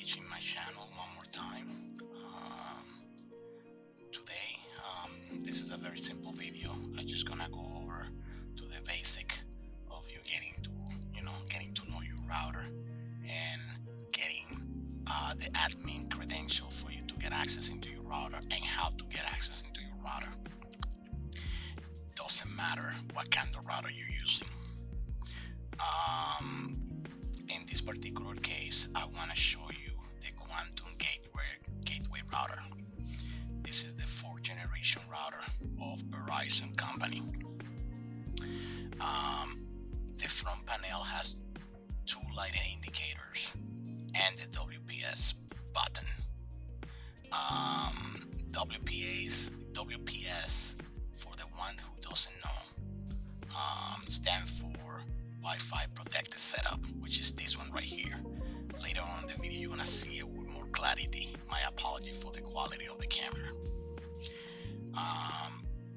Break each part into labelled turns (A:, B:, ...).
A: reaching my channel one more time. Today, this is a very simple video. I'm just gonna go over to the basic of you getting to know your router and getting the admin credential for you to get access into your router and how to get access into your router. Doesn't matter what kind of router you're using. In this particular case, I want to show you the Quantum Gateway router. This is the fourth generation router of Verizon company. The front panel has two light indicators and the WPS button. WPS, for the one who doesn't know, stand for Wi-Fi protected setup, which is this one right here. Later on in the video, you're gonna see it with more clarity. My apology for the quality of the camera.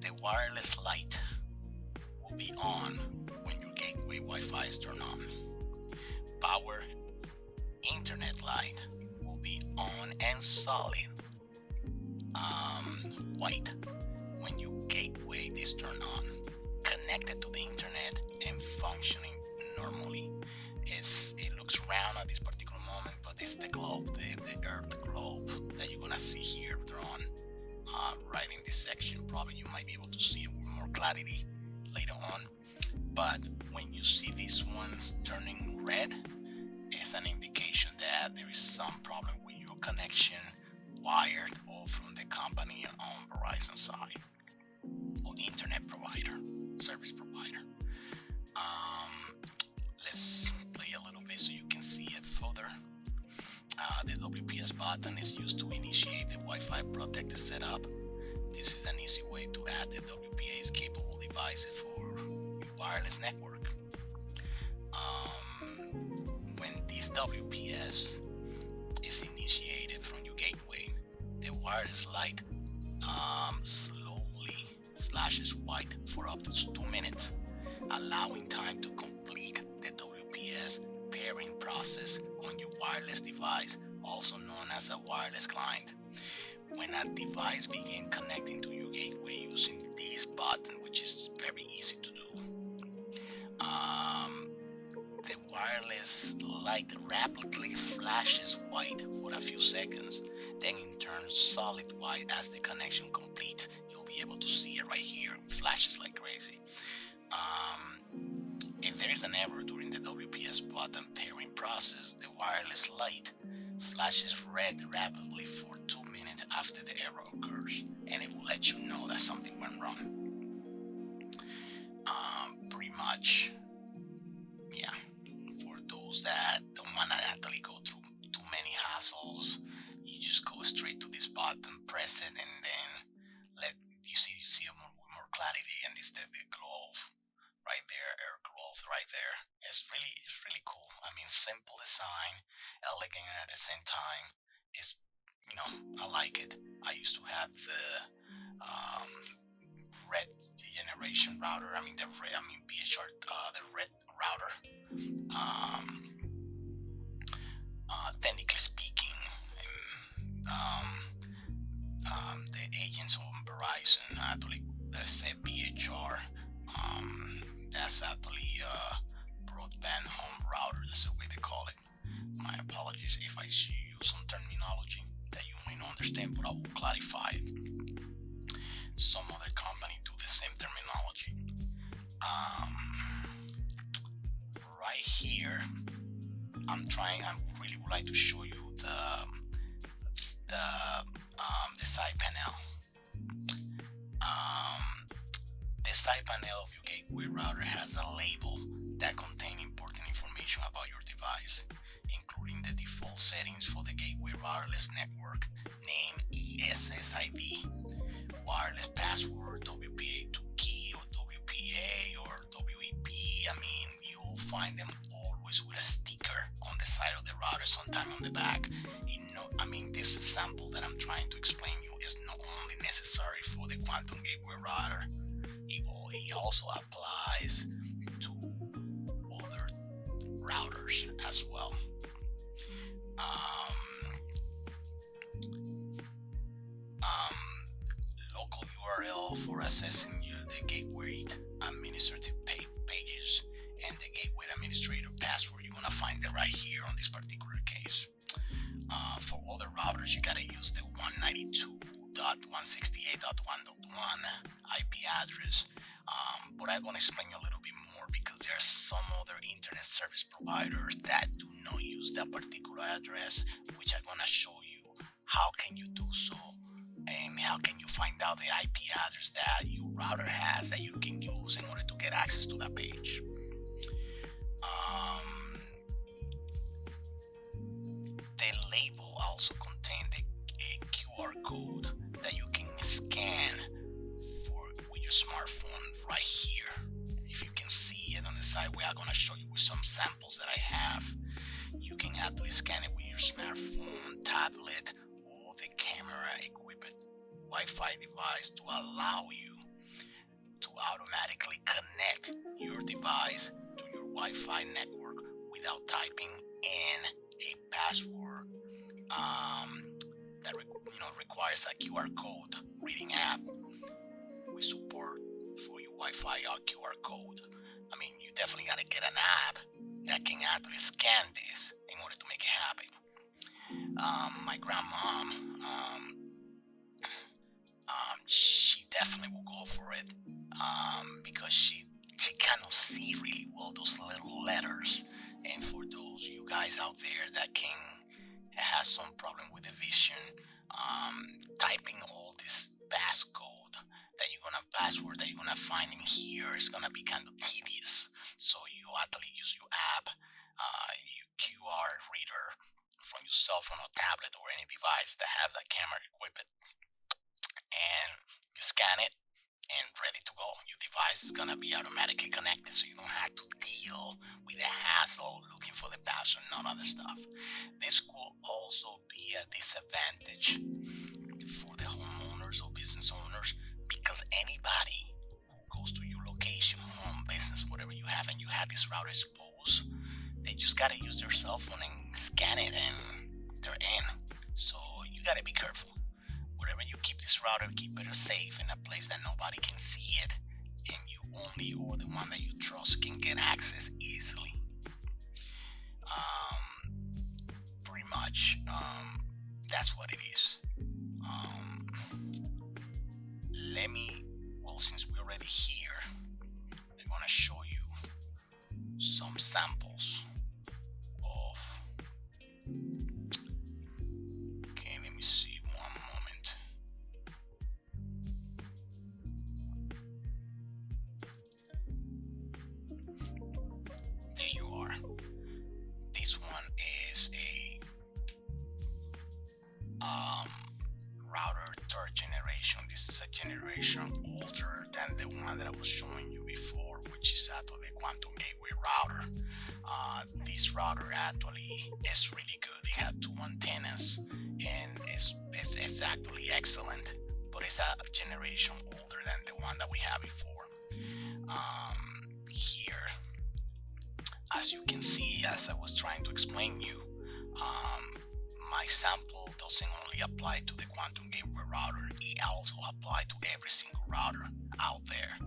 A: The wireless light will be on when your gateway Wi-Fi is turned on. Power internet light will be on and solid white when your gateway is turned on, connected to the internet and functioning normally. It looks round at this particular moment, but it's the globe, the earth globe that you're gonna see here drawn right in this section. Probably you might be able to see it with more clarity later on. But when you see this one turning red, it's an indication that there is some problem with your connection, wired or from the company on Verizon side or internet provider, service provider. Let's play a little bit so you can see it further. The WPS button is used to initiate the Wi-Fi protected setup. This is an easy way to add the WPS capable devices for your wireless network. When this WPS is initiated from your gateway, the wireless light slowly flashes white for up to 2 minutes, allowing time to complete the WPS pairing process on your wireless device, also known as a wireless client. When a device begins connecting to your gateway using this button, which is very easy to do, the wireless light rapidly flashes white for a few seconds, then it turns solid white as the connection completes. You'll be able to see it right here. It flashes like crazy. If there is an error during the WPS button pairing process, the wireless light flashes red rapidly for 2 minutes after the error occurs, and it will let you know that something went wrong. Pretty much, yeah. For those that don't want to actually go through too many hassles, you just go straight to this button, press it, and then let you see it more clarity. And it's the glove right there, air glove right there. It's really cool. I mean, simple design, elegant at the same time. It's I like it. I used to have the red generation router. BHR, the red router. Technically speaking, the agents on Verizon actually say BHR. That's actually broadband home router. That's the way they call it. My apologies if I use some terminology that you may not understand, but I will clarify it. Some other company do the same terminology. Right here, I really would like to show you the side panel. The side panel of your gateway router has a label that contains important information about your device, including the default settings for the gateway wireless network, name ESSID, wireless password, WPA2 key or WPA or WEP. You'll find them always with a sticker on the side of the router, sometime on the back. This sample that I'm trying to explain you is not only necessary for the Quantum Gateway router, it also applies to other routers as well. for accessing the gateway administrative pages and the gateway administrator password, you're gonna find it right here on this particular case. For other routers, you gotta use the 192.168.1.1 IP address. But I want to explain you a little bit more because there are some other internet service providers that do not use that particular address, which I'm gonna show you how can you do so and how can you find out the IP address that your router has that you can use in order to get access to that page. The label also contains a QR code that you can scan with your smartphone right here. If you can see it on the side, we are going to show you with some samples that I have. You can actually scan it with your smartphone, tablet, or the camera equipped Wi-Fi device to allow you to automatically connect your device to your Wi-Fi network without typing in a password that requires a QR code reading app with support for your Wi-Fi QR code. I mean, you definitely got to get an app that can actually scan this in order to make it happen. My grandmom, she definitely will go for it because she cannot see really well those little letters. And for those you guys out there that has some problem with the vision, typing all this password that you're gonna find in here is gonna be kind of tedious. So you actually use your app, your QR reader from your cell phone or tablet or any device that have that camera equipped, and you scan it and ready to go. Your device is gonna be automatically connected, so you don't have to deal with the hassle looking for the password and all other stuff. This could also be a disadvantage for the homeowners or business owners because anybody who goes to your location, home, business, whatever you have, and you have this router exposed, they just gotta use their cell phone and scan it, and they're in. So you gotta be careful. Wherever you keep this router, keep it safe in a place that nobody can see it, and you only or the one that you trust can get access easily. Pretty much, that's what it is. Since we're already here, I'm gonna show you some samples of. Okay, let me see one moment. There you are. This one is a router third generation. This is a generation older than the one that I was showing you before, which is actually a Quantum Gateway router. This router actually is really good. It had 2 antennas and it's actually excellent, but it's a generation older than the one that we had before. Here, as you can see, as I was trying to explain you, my sample doesn't only apply to the Quantum Gateway router, it also applies to every single router out there.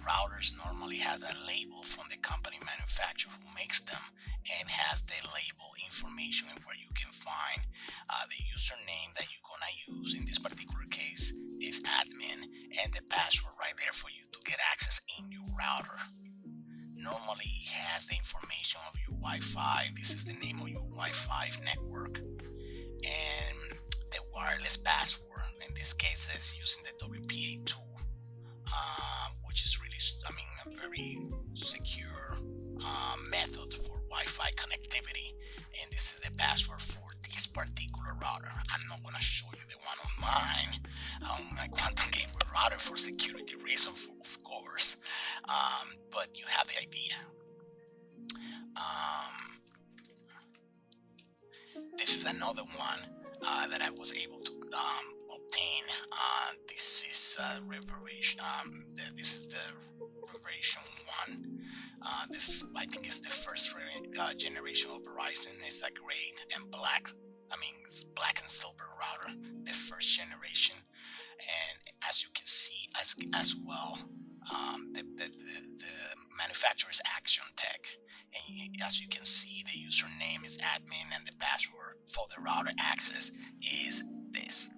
A: Routers normally have a label from the company manufacturer who makes them and has the label information where you can find the username that you're gonna use. In this particular case is admin, and the password right there for you to get access in your router. Normally it has the information of your Wi-Fi. This is the name of your Wi-Fi network and the wireless password. In this case it's using the WPA2, which is really a very secure method for Wi-Fi connectivity, and this is the password for this particular router. I'm not going to show you the one on mine, my Quantum Gateway router, for security reasons, of course, but you have the idea. This is another one that I was able to obtain. This is Revelation. This is the Revelation 1. I think it's the first generation of Verizon. It's a gray and black. It's black and silver router. The first generation. And as you can see, as well, the manufacturer's action tag. And as you can see, the username is admin and the password for the router access is this.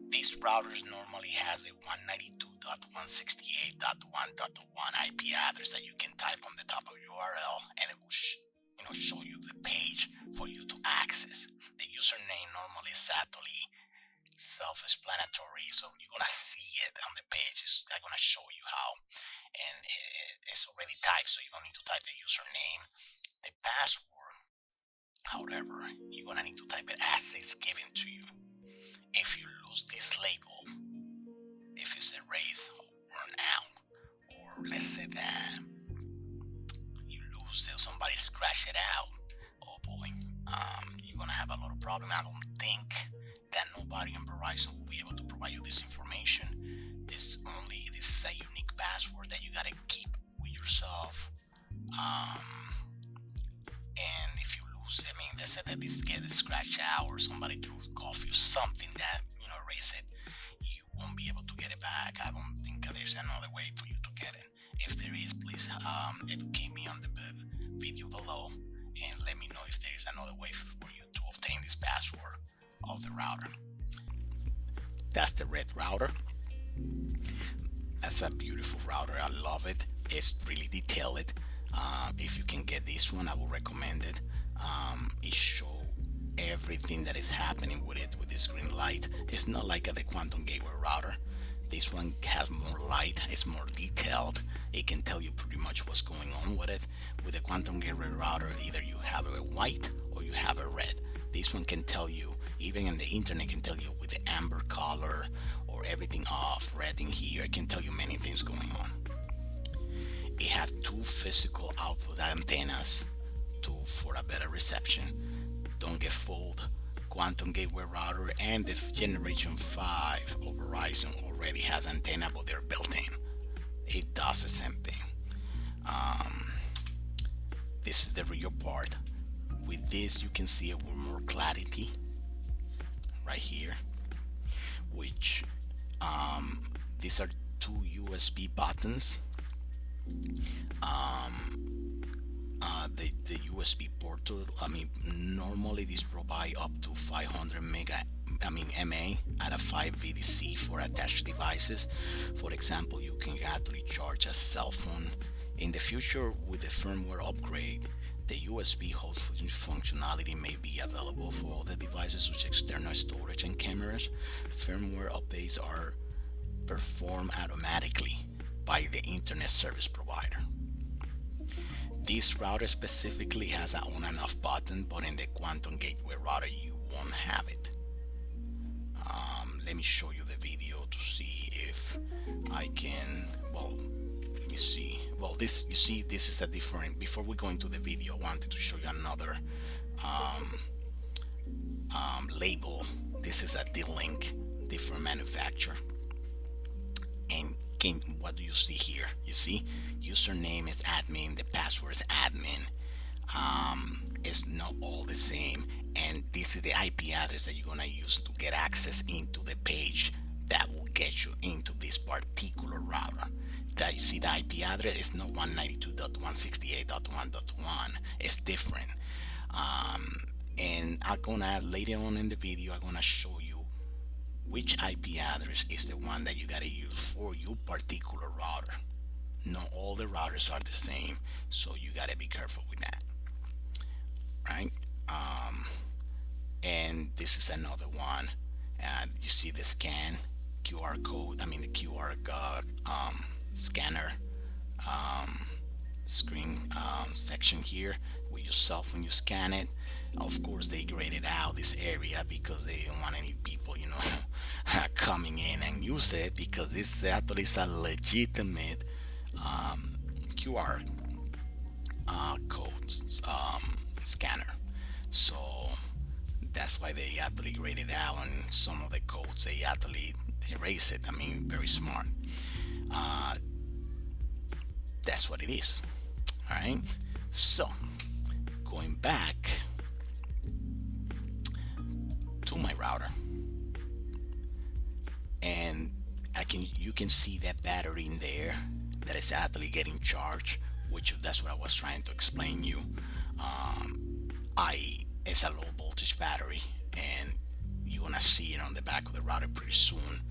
A: These routers normally has a 192.168.1.1 IP address that you can type on the top of URL, and it will show you the page for you to access. The username normally is actually self-explanatory, so you're gonna see it on the page. I'm gonna show you how, and it's already typed, so you don't need to type the username. The password, however, you're gonna need to type it as it's given to you. If you lose this label, if it's erased or worn out, or let's say that you lose it, somebody scratch it out, oh boy, you're gonna have a lot of problem. I don't think that nobody in Verizon will be able to provide you this information. This is a unique password that you gotta keep with yourself. And if you lose it, I mean, let's say that this get scratched out or somebody threw coffee or something that erase it, you won't be able to get it back. I don't think there's another way for you to get it. If there is, please educate me on the video below and let me know if there is another way for you to obtain this password of the router. That's the red router. That's a beautiful router. I love it. It's really detailed. If you can get this one, I will recommend it. It shows everything that is happening with it with this green light. It's not like the Quantum Gateway router. This one has more light, it's more detailed. It can tell you pretty much what's going on with it. With the Quantum Gateway router, either you have a white or you have a red. This one can tell you, even in the internet, can tell you with the amber color or everything off, red in here. It can tell you many things going on. It has two physical output antennas for a better reception. Don't get fooled. Quantum Gateway router and the Generation 5 of Verizon already has antenna, but they're built in. It does the same thing. This is the rear part. With this, you can see it with more clarity right here, which these are two USB buttons. The USB port, normally these provide up to 500 MA at a 5 VDC for attached devices. For example, you can actually charge a cell phone. In the future, with the firmware upgrade, the USB host functionality may be available for all the devices such as external storage and cameras. Firmware updates are performed automatically by the internet service provider. This router specifically has an on and off button, but in the Quantum Gateway router you won't have it. Let me show you the video to see if I can, let me see. This, you see, this is a different, before we go into the video, I wanted to show you another label. This is a D-Link, different manufacturer. And what do you see here? You see, username is admin, the password is admin. It's not all the same, and this is the IP address that you're gonna use to get access into the page that will get you into this particular router. That you see, the IP address is not 192.168.1.1. It's different. And I'm gonna later on in the video, I'm gonna show you which IP address is the one that you gotta use for your particular router. Not all the routers are the same, so you gotta be careful with that, right? And this is another one. You see the scan QR code, the QR scanner screen section here with yourself when you scan it. Of course, they graded out this area because they don't want any people, coming in and use it, because this actually is a legitimate QR code scanner. So that's why they actually graded out, and some of the codes they actually erase it. Very smart. That's what it is. All right. So going back to my router, and you can see that battery in there that is actually getting charged, which that's what I was trying to explain you. I It's a low voltage battery, and you're gonna see it on the back of the router pretty soon.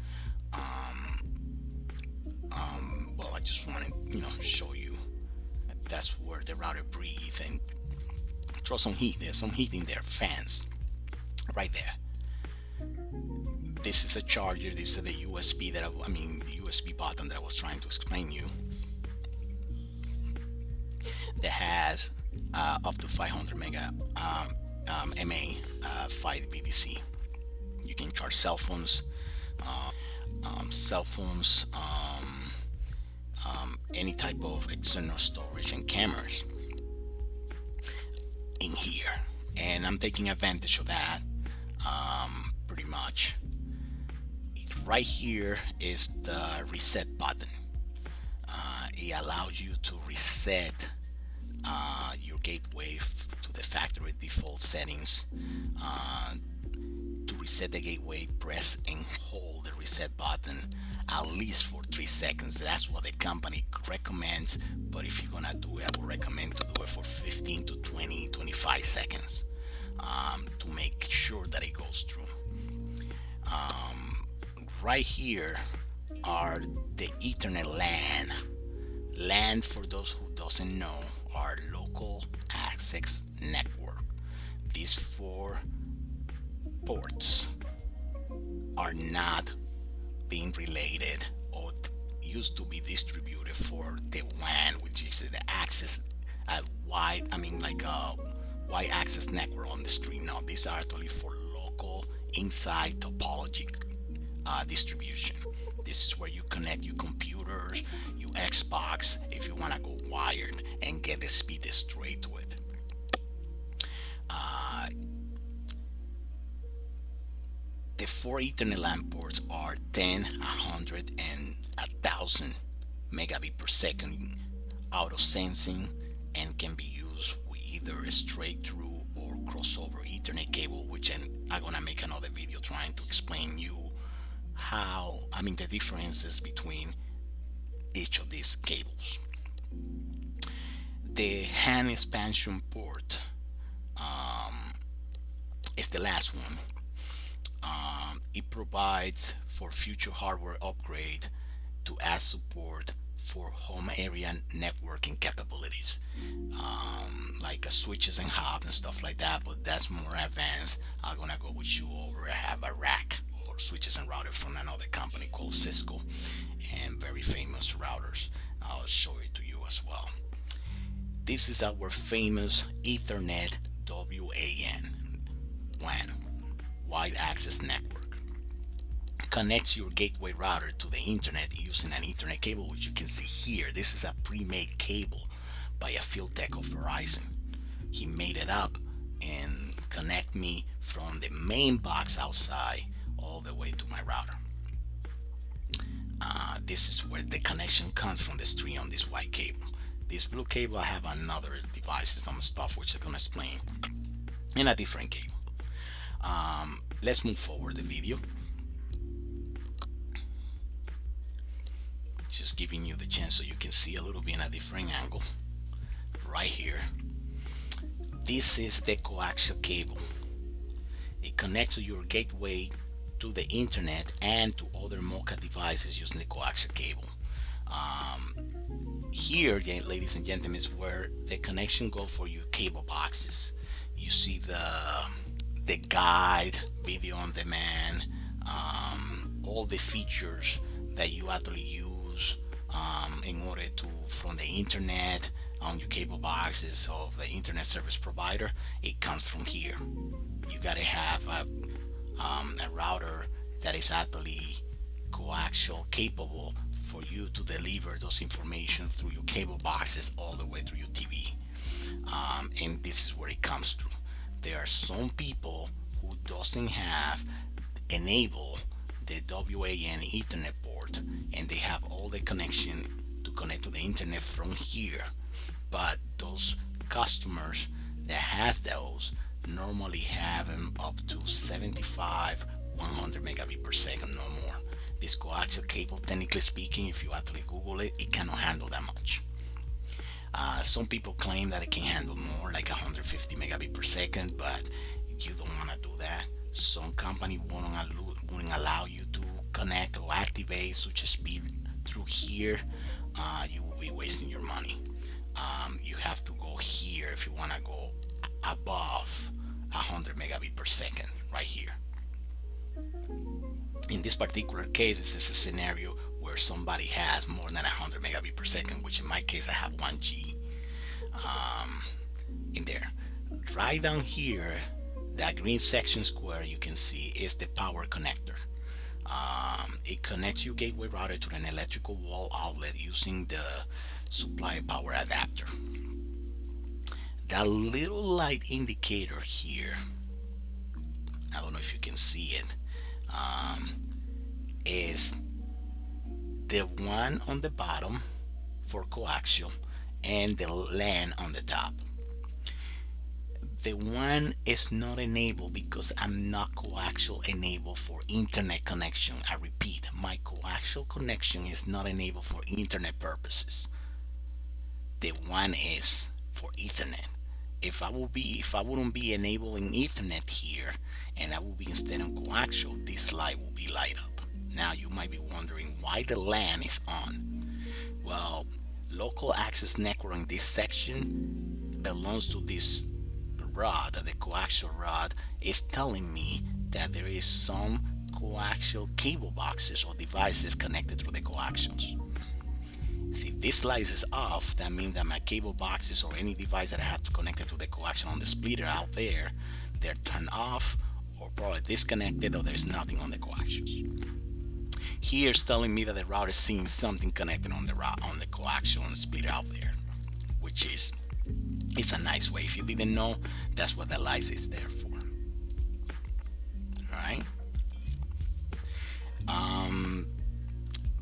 A: Well, I just want to show you that that's where the router breathes and throw some heat. There's some heat in there, fans right there. This is a charger. This is the USB USB button that I was trying to explain you, that has up to 500 mega mA 5 VDC. You can charge cell phones, cell phones, any type of external storage, and cameras in here, and I'm taking advantage of that. Pretty much right here is the reset button. It allows you to reset your gateway to the factory default settings. To reset the gateway, press and hold the reset button at least for 3 seconds. That's what the company recommends, but if you're gonna do it, I would recommend to do it for 15 to 20, 25 seconds to make sure that it goes through. Right here are the Ethernet LAN. LAN, for those who doesn't know, are local access network. These 4 ports are not being related or used to be distributed for the WAN, which is the access wide access network on the street. Now these are actually for local inside topology distribution. This is where you connect your computers, your Xbox, if you want to go wired and get the speed straight to it. The 4 Ethernet LAN ports are 10, 100, and 1000 megabit per second auto sensing, and can be used with either a straight through or crossover Ethernet cable, which I'm gonna make another video trying to explain you the differences between each of these cables. The HAN expansion port is the last one. It provides for future hardware upgrade to add support for home area networking capabilities, like switches and hubs and stuff like that, but that's more advanced. I'm gonna go with you over. I have a rack or switches and routers from another company called Cisco, and very famous routers. I'll show it to you as well. This is our famous Ethernet WAN, wide access network. Connects your gateway router to the internet using an Ethernet cable, which you can see here. This is a pre-made cable by a field tech of Verizon. He made it up and connect me from the main box outside all the way to my router. This is where the connection comes from, the string on this white cable. This blue cable, I have another device, some stuff which I'm gonna explain in a different cable. Let's move forward the video. Just giving you the chance so you can see a little bit in a different angle. Right here, this is the coaxial cable. It connects to your gateway to the internet and to other MoCA devices using the coaxial cable. Here, ladies and gentlemen, is where the connection go for your cable boxes. You see the guide, video on demand, all the features that you actually use in order to, from the internet on your cable boxes of the internet service provider. It comes from here. You gotta have a router that is actually coaxial capable for you to deliver those information through your cable boxes all the way through your TV. And this is where it comes through. There are some people who doesn't have enable the WAN Ethernet port, and they have all the connection to connect to the internet from here. But those customers that have those normally have them up to 75, 100 megabit per second, no more. This coaxial cable, technically speaking, if you actually Google it, it cannot handle that much. Some people claim that it can handle more, like 150 megabit per second, but you don't want to do that. Some company wouldn't allow you to connect or activate such a speed through here. You will be wasting your money. You have to go here if you want to go above 100 megabit per second, right here. In this particular case, this is a scenario where somebody has more than 100 megabit per second, which in my case I have 1G in there. Right down here, that green section square you can see is the power connector. It connects your gateway router to an electrical wall outlet using the supply power adapter. That little light indicator here, I don't know if you can see it, is the one on the bottom for coaxial and the LAN on the top. The one is not enabled because I'm not coaxial enabled for internet connection. I repeat, my coaxial connection is not enabled for internet purposes. The one is for Ethernet. If I wouldn't be enabling Ethernet here, and I would be instead on coaxial, this light will be light up. Now you might be wondering why the LAN is on. Well, local access network in this section belongs to this rod, the coaxial rod is telling me that there is some coaxial cable boxes or devices connected through the coaxials. If this light is off, that means that my cable boxes or any device that I have to connect it to the coaxial on the splitter out there, they're turned off or probably disconnected, or there's nothing on the coaxials. Here's telling me that the router is seeing something connected on the coaxial and splitter out there, which is it's a nice way. If you didn't know, that's what the light is there for. Alright.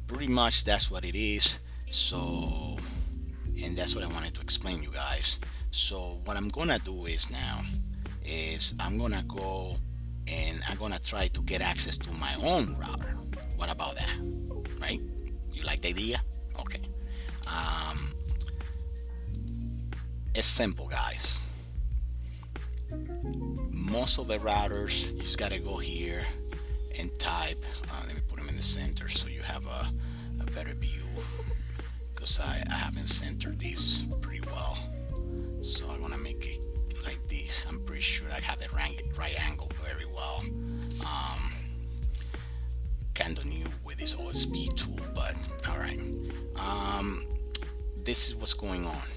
A: Pretty much that's what it is. So, and that's what I wanted to explain you guys. So what I'm gonna do is now is I'm gonna go and I'm gonna try to get access to my own router. What about that? Right? You like the idea? Okay. It's simple, guys. Most of the routers, you just gotta go here and type. Let me put them in the center so you have a better view, because I haven't centered these pretty well. So I'm gonna make it like this. I'm pretty sure I have the right angle very well. Kind of new with this OSB tool, but all right. This is what's going on.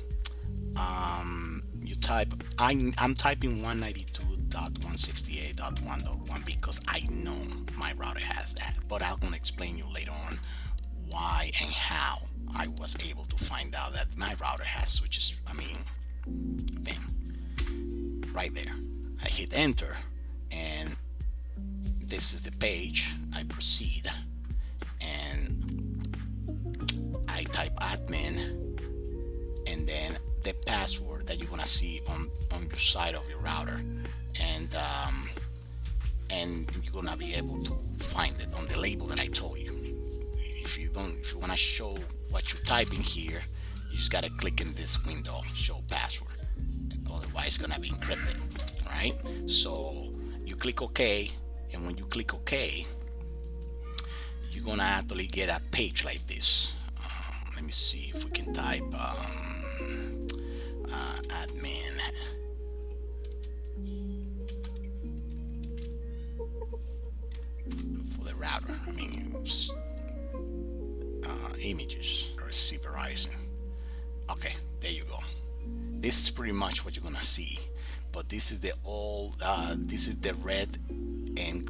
A: You type. I'm typing 192.168.1.1 because I know my router has that, but I'm gonna explain you later on why and how I was able to find out that my router has switches. I mean, bam, right there. I hit enter, and this is the page. I proceed, and I type admin, and then the password that you're gonna see on your side of your router, and you're gonna be able to find it on the label that I told you. If you want to show what you're typing here, you just gotta click in this window, show password. Otherwise, it's gonna be encrypted. All right. So you click OK, and when you click OK, you're gonna actually get a page like this. Let me see if we can type admin. For the router, I mean, images or Verizon. Okay, there you go. This is pretty much what you're gonna see, but this is the old. This is the red and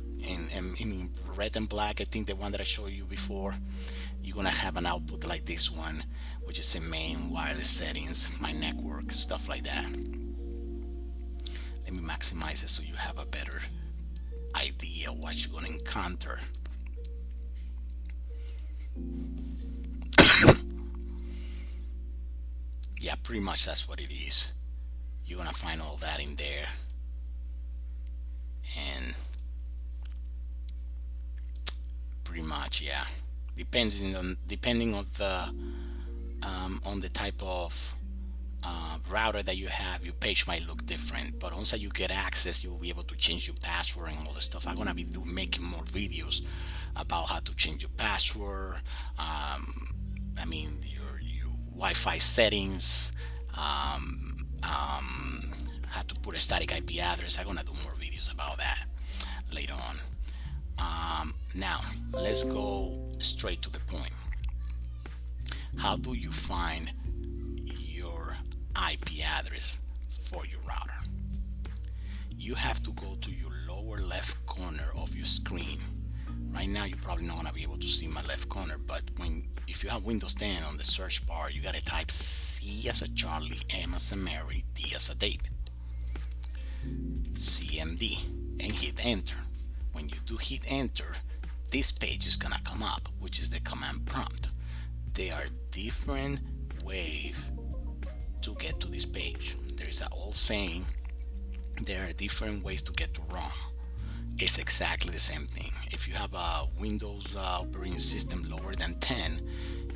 A: red and black. I think the one that I showed you before. You're gonna have an output like this one, which is the main wireless settings, my network, stuff like that. Let me maximize it so you have a better idea what you're gonna encounter. Yeah, pretty much that's what it is. You're gonna find all that in there, and pretty much, yeah. Depending on the type of router that you have, your page might look different. But once you get access, you'll be able to change your password and all the stuff. I'm gonna be making more videos about how to change your password. I mean your Wi-Fi settings, how to put a static IP address. I'm gonna do more videos about that later on. Now let's go straight to the point. How do you find your IP address for your router? You have to go to your lower left corner of your screen. Right now you're probably not gonna be able to see my left corner, but if you have Windows 10 on the search bar, you gotta type C as a Charlie, M as a Mary, D as a David, CMD, and hit enter. When you do hit enter, this page is gonna come up, which is the command prompt. There are different ways to get to this page. There is an old saying, there are different ways to get to Rome. It's exactly the same thing. If you have a Windows operating system lower than 10,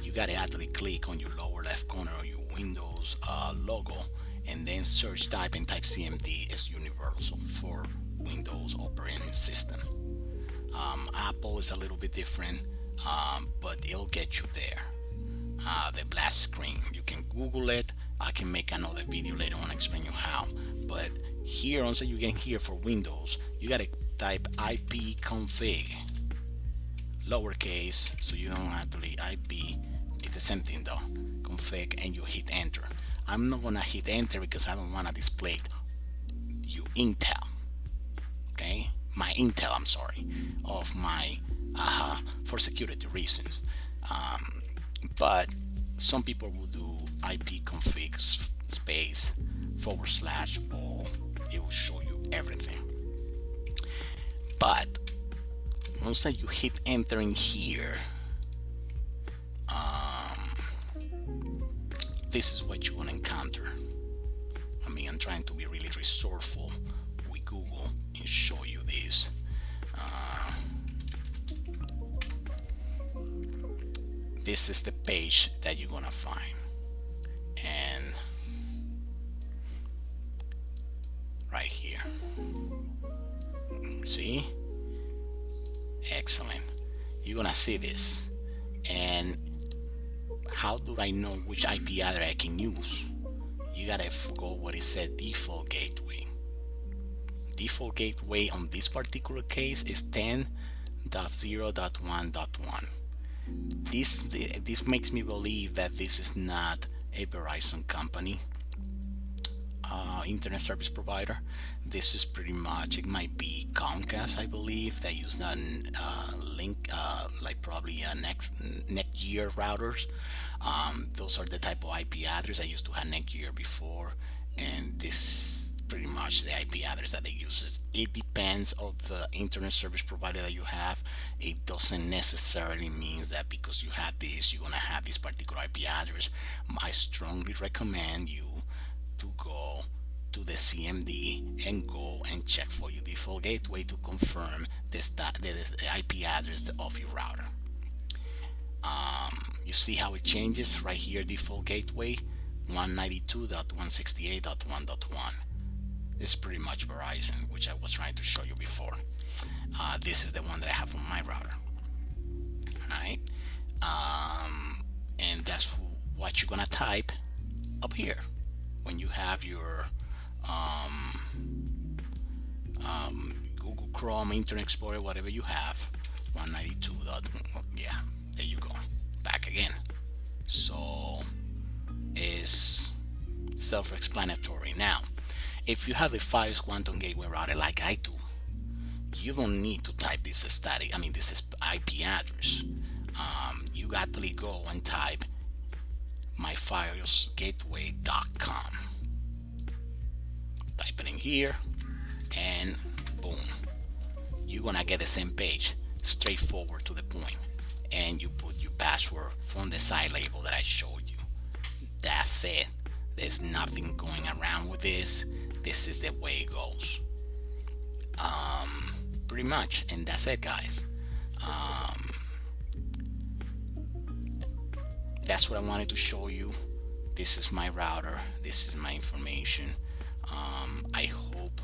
A: you gotta actually click on your lower left corner of your Windows logo, and then search type and type CMD as universal for Windows operating system. Apple is a little bit different, but it'll get you there. The blast screen, you can Google it. I can make another video later on explain you how. But here, once you get here for Windows, you gotta type ipconfig lowercase, so you don't have to leave IP. It's the same thing though, config, and you hit enter. I'm not gonna hit enter because I don't want to display you Intel, okay, my Intel, I'm sorry, of my for security reasons. But some people will do ipconfig space / all. It will show you everything. But once you hit enter in here, this is what you're gonna encounter. I mean, I'm trying to be really resourceful with Google and show you this. This is the page that you're gonna find, and right here, see, excellent. You're gonna see this. And how do I know which IP address I can use? You gotta go what it said default gateway. Default gateway on this particular case is 10.0.1.1. This makes me believe that this is not a Verizon company internet service provider. This is pretty much, it might be Comcast, I believe, that use that link, like probably Netgear routers. Those are the type of IP address I used to have Netgear before, and this pretty much the IP address that they use. It depends on the internet service provider that you have. It doesn't necessarily mean that because you have this, you're gonna have this particular IP address. I strongly recommend you to go to the CMD and go and check for your default gateway to confirm the IP address of your router. You see how it changes right here, default gateway 192.168.1.1. This is pretty much Verizon, which I was trying to show you before. This is the one that I have on my router. Alright, and that's what you're gonna type up here when you have your Google Chrome, Internet Explorer, whatever you have. 192. Yeah, there you go. Back again. So it's self-explanatory. Now, if you have a Fios Quantum Gateway router like I do, you don't need to type this static. I mean, this is IP address. You actually go and type myfiosgateway.com. Type it in here, and boom, you're gonna get the same page, straightforward to the point, and you put your password from the side label that I showed you. That's it. There's nothing going around with this. This is the way it goes. Pretty much, and that's it, guys. That's what I wanted to show you. This is my router, this is my information. I hope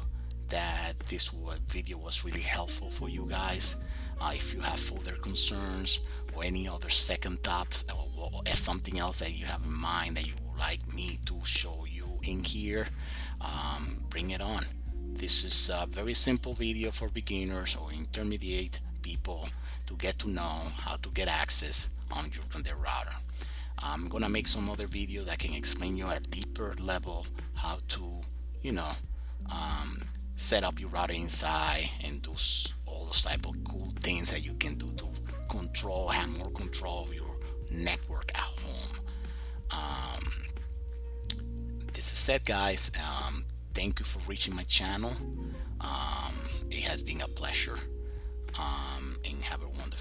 A: that this video was really helpful for you guys. If you have further concerns or any other second thoughts, or something else that you have in mind that you would like me to show you in here, bring it on. This is a very simple video for beginners or intermediate people to get to know how to get access on their router. I'm gonna make some other video that can explain you at a deeper level how to, you know, set up your router inside and do all those type of cool things that you can do to have more control of your network at home. This is it, guys. Thank you for reaching my channel. It has been a pleasure, and have a wonderful